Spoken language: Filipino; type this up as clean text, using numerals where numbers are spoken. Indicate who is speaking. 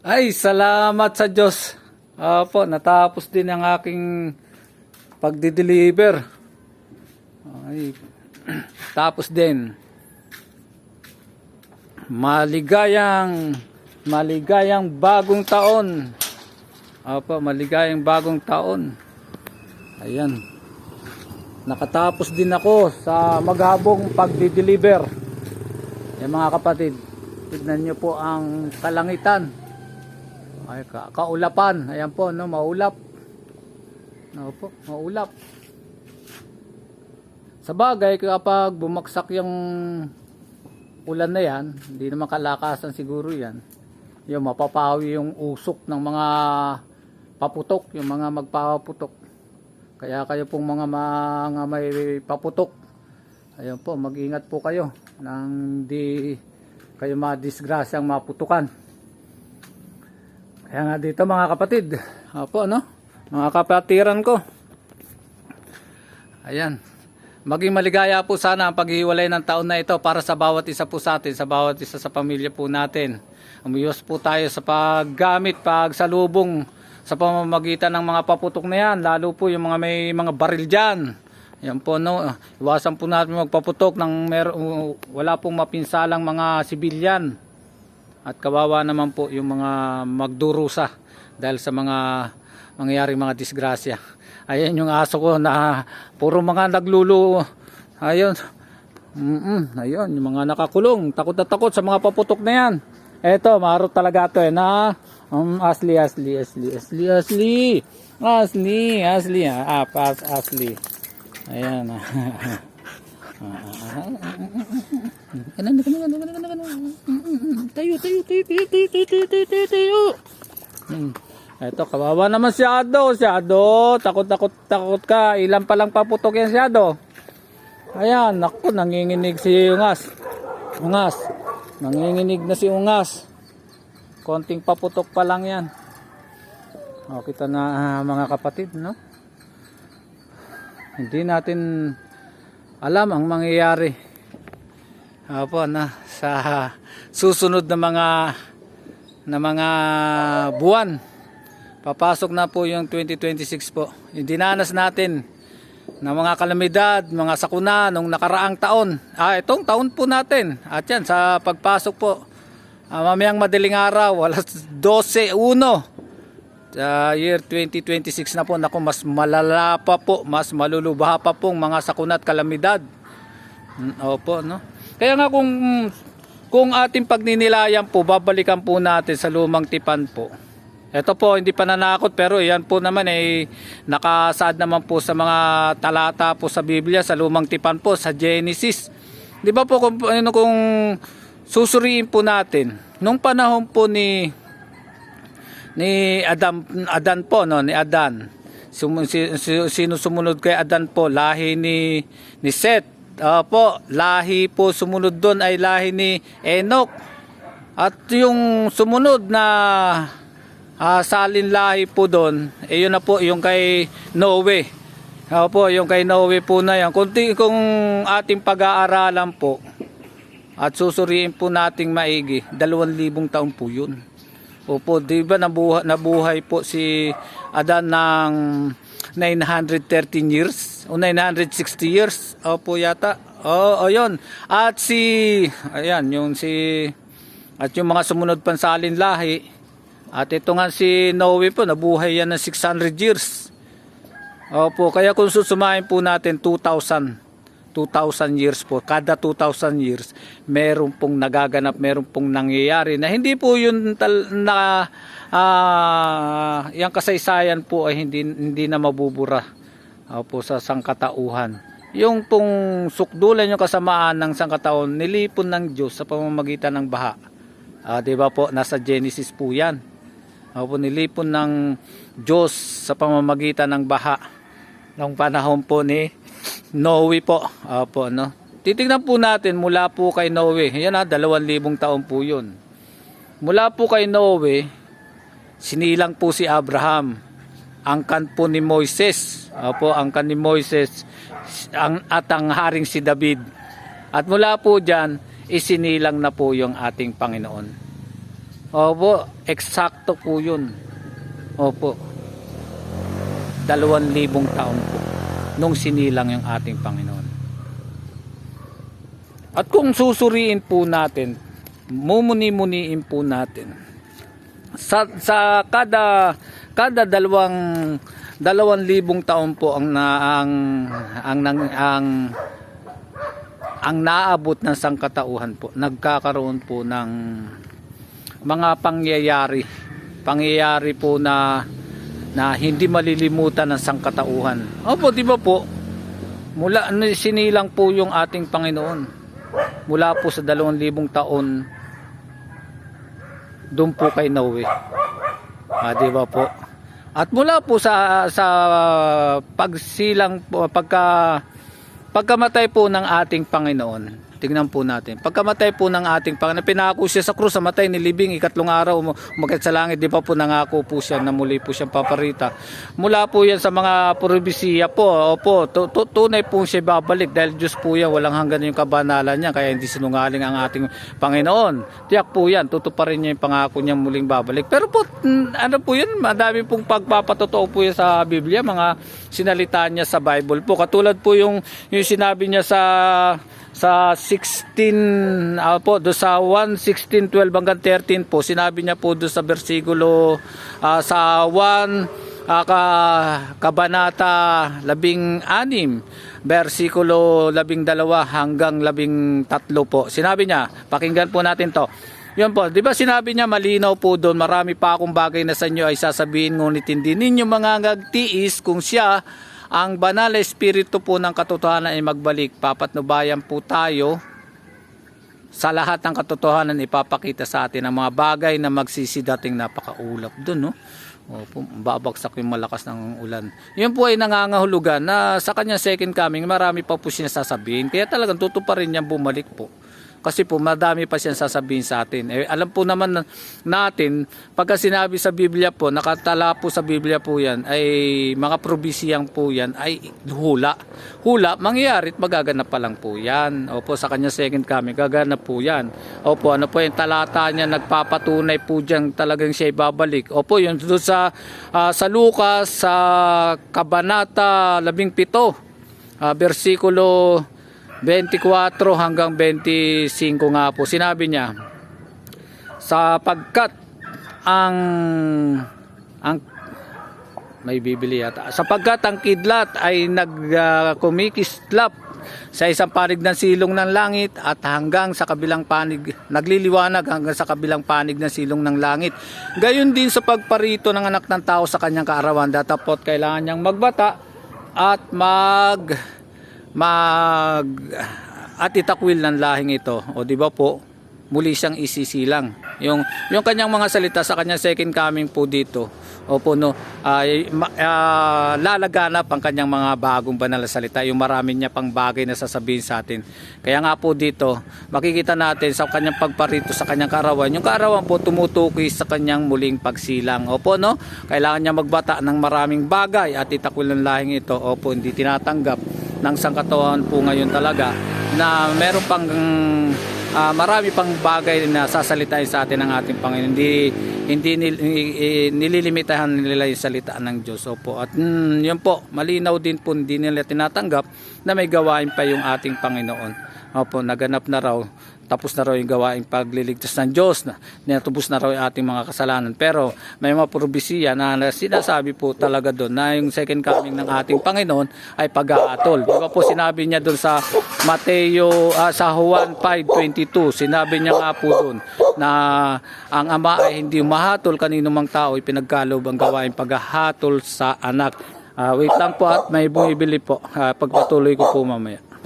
Speaker 1: Ay, salamat sa Diyos. Opo, natapos din ang aking pagdi-deliver. Ay, tapos din. Maligayang bagong taon. Opo, maligayang bagong taon. Ayan. Nakatapos din ako sa maghabong pagdi-deliver. Yan mga kapatid, tignan nyo po ang kalangitan. Ay, kaulapan. Ayan po, no, maulap. Opo, maulap. Sa bagay, kapag bumagsak yung ulan na yan, hindi naman kalakasan siguro yan. Yung mapapawi yung usok ng mga paputok, yung mga magpapaputok. Kaya kayo pong mga may paputok, ayun po, mag-ingat po kayo nang di kayo madisgrasyang maputukan. Kaya nga dito mga kapatid, opo, no? Mga kapatiran ko. Ayan. Maging maligaya po sana ang paghiwalay ng taon na ito para sa bawat isa po sa atin, sa bawat isa sa pamilya po natin. Umiyos po tayo sa paggamit, pagsalubong sa pamamagitan ng mga paputok na yan, lalo po yung mga may mga baril dyan. Yan po, no, iwasan po natin magpaputok ng wala pong mapinsalang mga sibilyan. At kawawa naman po yung mga magdurusa dahil sa mga mangyayaring mga disgrasya. Ayan yung aso ko na puro mga naglulu. Ayun. Ayun, yung mga nakakulong. Takot na takot sa mga paputok na yan. Eto, marot talaga ito na Asli. Ayan. Tayo. Ito, kawawa naman si Ado. Takot ka. Ilan pa lang paputok yan si Ado. Ayan, naku, nanginginig si Ungas. Nanginginig na si Ungas. Konting paputok pa lang yan. O, kita na mga kapatid, no? Hindi natin alam ang mangyayari. Opo, na sa susunod na mga buwan. Papasok na po yung 2026 po. Yung dinanas natin na mga kalamidad, mga sakuna nung nakaraang taon. Itong taon po natin. At yan, sa pagpasok po, mamayang madaling araw, alas 12:01. Year 2026 na po. Naku, mas malala pa po, mas malulubha pa pong mga sakuna at kalamidad. Opo, no? Kaya nga kung ating pagninilayan po, babalikan po natin sa lumang tipan po. Ito po, hindi pa nanakot, pero yan po naman ay nakasaad naman po sa mga talata po sa Biblia, sa lumang tipan po, sa Genesis. Di ba po kung susuriin po natin, nung panahon po ni Adan po, no, ni Adan. Sino sumunod kay Adan po? Lahi ni Seth. Po, lahi po sumunod doon ay lahi ni Enoch. At yung sumunod na salin lahi po doon, yun na po yung kay Noe. Po, yung kay Noe po na yan. Kung ating pag-aaralan po at susuriin po nating maigi, 2,000 taon po yun. Opo, di ba nabuhay po si Adan ng 913 years o 960 years? Opo yata. Yun. At yung mga sumunod pansalin lahi. At ito nga si Noe po, nabuhay yan ng 600 years. Opo, kaya kung susumahin po natin 2,000 years po, kada 2,000 years meron pong nagaganap, meron pong nangyayari na hindi po yun yung kasaysayan po ay hindi na mabubura po sa sangkatauhan. Yung pong sukdulan yung kasamaan ng sangkataon, nilipon ng Diyos sa pamamagitan ng baha. Di ba po, nasa Genesis po yan. Nilipon ng Diyos sa pamamagitan ng baha ng panahon po ni Noe po. Opo, no? Titignan po natin mula po kay Noe. Yan 2,000 taon po yun. Mula po kay Noe, sinilang po si Abraham. Angkan po ni Moises. Opo, angkan ni Moises at ang haring si David. At mula po dyan, isinilang na po yung ating Panginoon. Opo, eksakto po yun. Opo, 2,000 taon po nung sinilang yung ating Panginoon. At kung susuriin po natin, mumuni-muniin po natin, sa kada 2,000 taon po ang naabot ng sangkatauhan po, nagkakaroon po ng mga pangyayari po na hindi malilimutan ng sangkatauhan. Opo, di ba po? Mula sinilang po yung ating Panginoon. Mula po sa 2,000 taon doon po kay Noe. Di ba po? At mula po sa pagsilang po, pagkamatay po ng ating Panginoon, tingnan po natin. Pagkamatay po ng ating Panginoon, pinako siya sa krus, sa matay nilibing, 3 araw umakyat sa langit, di ba po nangako po siya na muli po siyang paparita. Mula po yan sa mga propesiya po, opo, tunay po siya babalik dahil Diyos po yan, walang hanggan yung kabanalan niya, kaya hindi sinungaling ang ating Panginoon. Tiyak po yan, tutuparin niya yung pangako niya muling babalik. Pero po, ano po yun, madami pong pagpapatotoo po yan sa Biblia, mga sinalita niya sa Bible po. Katulad po yung sinabi niya sa 16 po, do sa 1:16-12 hanggang 13 po, sinabi niya po do sa bersikulo sa 1 kabanata 16 bersikulo 12 hanggang 13 po. Sinabi niya, pakinggan po natin to. Yun po, di ba sinabi niya malinaw po doon, marami pa akong bagay na sa inyo ay sasabihin, ngunit hindi ninyo mangangagtiis kung siya ang banal na espiritu po ng katotohanan ay magbalik. Papatnubayan po tayo sa lahat ng katotohanan, ipapakita sa atin ang mga bagay na magsisidating napakaulap doon, no? Opo, babagsak yung malakas ng ulan. Yun po ay nangangahulugan na sa kanyang second coming, marami pa po siya sasabihin. Kaya talagang tutuparin niyang bumalik po. Kasi po madami pa siyang sasabihin sa atin. Alam po naman natin, pagka sinabi sa Biblia po, nakatala po sa Biblia po yan, ay mga probisiyang po yan, ay hula. Hula, mangyayari at magaganap pa lang po yan. Opo, sa kanya second coming, gaganap po yan. Opo, ano po yung talata niya, nagpapatunay po dyan talagang siya ibabalik. Opo, yun doon sa Lucas, sa Kabanata 17, bersikulo 24 hanggang 25 nga po, sinabi niya, sapagkat ang may bibili yata, sapagkat ang kidlat ay kumikislap sa isang panig ng silong ng langit at hanggang sa kabilang panig, nagliliwanag hanggang sa kabilang panig ng silong ng langit. Gayon din sa pagparito ng anak ng tao sa kanyang kaarawan, datapot kailangan niyang magbata at at itakwil ng lahing ito. O di ba po, muli siyang isisilang. Yung kanyang mga salita sa kanyang second coming po dito. Opo, no, lalaganap ang kanyang mga bagong banal na salita. Yung marami niya pang bagay na sasabihin sa atin. Kaya nga po dito, makikita natin sa kanyang pagparito sa kanyang kaarawan. Yung kaarawan po tumutukoy sa kanyang muling pagsilang. Opo, no, kailangan niya magbata ng maraming bagay at itakwil ng lahing ito. Opo, hindi tinatanggap ng sangkatauhan po ngayon talaga na meron pang marami pang bagay na sasalitain sa atin ng ating Panginoon. Hindi nililimitahan nila yung salita ng Diyos. Opo. At yun po, malinaw din po, hindi nila tinatanggap na may gawain pa yung ating Panginoon. Opo, naganap na raw, tapos na raw yung gawaing pagliligtas ng Diyos, na natubos na raw yung ating mga kasalanan. Pero may mga probesiya na sinasabi po talaga doon na yung second coming ng ating Panginoon ay pag-aatol. Di ba po sinabi niya doon sa Mateo, sa Juan 5:22, sinabi niya nga po doon na ang Ama ay hindi mahatol kanino mang tao, ipinagkaloob ang gawaing paghahatol sa anak. Wait lang po at may bumibili po. Pagpatuloy ko po mamaya.